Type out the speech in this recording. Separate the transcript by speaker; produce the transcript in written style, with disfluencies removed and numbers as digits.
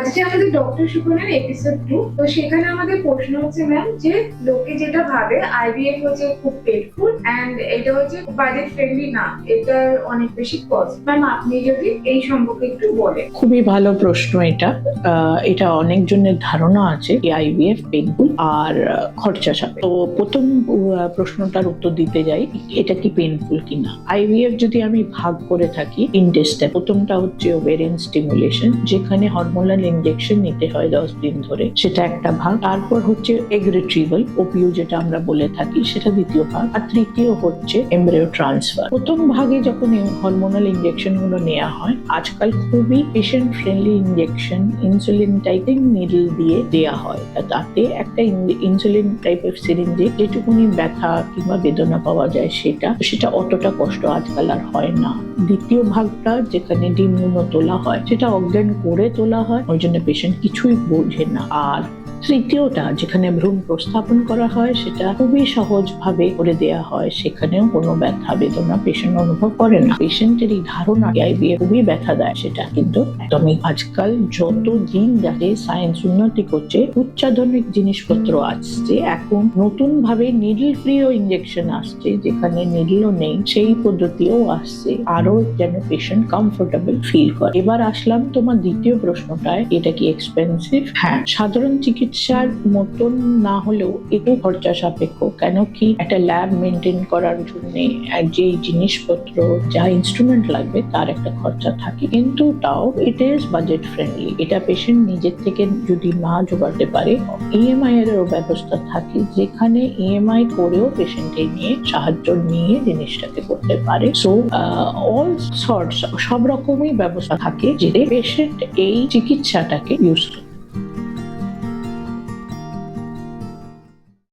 Speaker 1: আজকে আমাদের doctor সুপর্ণার episode 2। তো সেখানে আমাদের প্রশ্ন হচ্ছে ম্যাম যে লোকে যেটা ভাবে আইভিএফ হচ্ছে খুব পেইনফুল এন্ড এটা হচ্ছে বাজেট ফ্রেন্ডলি না, এটার অনেক বেশি কস্ট। ম্যাম আপনি যদি এই সম্পর্কে একটু বলেন।
Speaker 2: খুবই ভালো প্রশ্ন এটা। এটা অনেকজনের ধারণা আছে যে আইভিএফ পেইনফুল আর খরচা সাপেক্ষ। তো প্রথম প্রশ্নটার উত্তর দিতে যাই, এটা কি পেইনফুল কিনা। আইভিএফ যদি আমি ভাগ করে থাকি 3টে স্টেপ। প্রথমটা হচ্ছে ওভেরিয়ান স্টিমুলেশন, যেখানে হরমোনাল ইনজেকশন নিতে হয় 10 দিন ধরে, সেটা একটা ভাগ। তারপর হচ্ছে এগ রিট্রিভাল, ওপিও যেটা আমরা বলে থাকি, সেটা দ্বিতীয় ভাগ। আর তৃতীয় হচ্ছে এমব্রায়ো ট্রান্সফার। প্রথম ভাগে যখন হরমোনাল ইনজেকশন গুলো নেওয়া হয়, আজকাল খুবই পেশেন্ট ফ্রেন্ডলি ইনজেকশন ইনসুলিন টাইপের নিডল দিয়ে দেয়া হয়। তাতে একটা ইনসুলিন টাইপের সিরিঞ্জে যেটুকুনি ব্যথা কিংবা বেদনা পাওয়া যায় সেটা অতটা কষ্ট আজকাল আর হয় না। দ্বিতীয় ভাগটা যেখানে ডিমগুলো তোলা হয়, সেটা অজ্ঞান করে তোলা হয়, ওই জন্য পেশেন্ট কিছুই বোঝে না। আর তৃতীয়টা যেখানে ভ্রূণ প্রস্থাপন করা হয়, সেটা খুবই সহজ ভাবে করে দেয়া হয়, সেখানেও কোনো ব্যথা বেদনা পেশেন্ট অনুভব করে না। পেশেন্টের এই ধারণা আইভিএফ খুবই ব্যথা দেয়, সেটা কিন্তু একদমই। আজকাল যত দিন যাতে সায়েন্স উন্নতি করছে, উচ্চাধুনিক জিনিসপত্র আসছে, এখন নতুন ভাবে নিডল ফ্রিও ইনজেকশন আসছে, যেখানে নিডলও নেই, সেই পদ্ধতিও আসছে, আরো যেন পেশেন্ট কমফোর্টেবল ফিল করে। এবার আসলাম তোমার দ্বিতীয় প্রশ্নটায়, এটা কি এক্সপেন্সিভ? হ্যাঁ, সাধারণ চিকিৎসার মতন না হলেও একটু খরচা সাপেক্ষ। কেন কি, একটা ল্যাব মেনটেন করার জন্য যে জিনিসপত্র যা ইনস্ট্রুমেন্ট লাগবে তার একটা খরচা থাকে, কিন্তু তাও ইট ইজ বাজেট ফ্রেন্ডলি। এটা পেশেন্ট নিজের থেকে যদি না জোগাড়তে পারে, ইএমআই এর ব্যবস্থা থাকে, যেখানে ইএমআই করেও পেশেন্টের নিয়ে সাহায্য নিয়ে জিনিসটাকে করতে পারে। সো অল সর্টস, সব রকমই ব্যবস্থা থাকে, যে পেশেন্ট এই চিকিৎসাটাকে ইউজ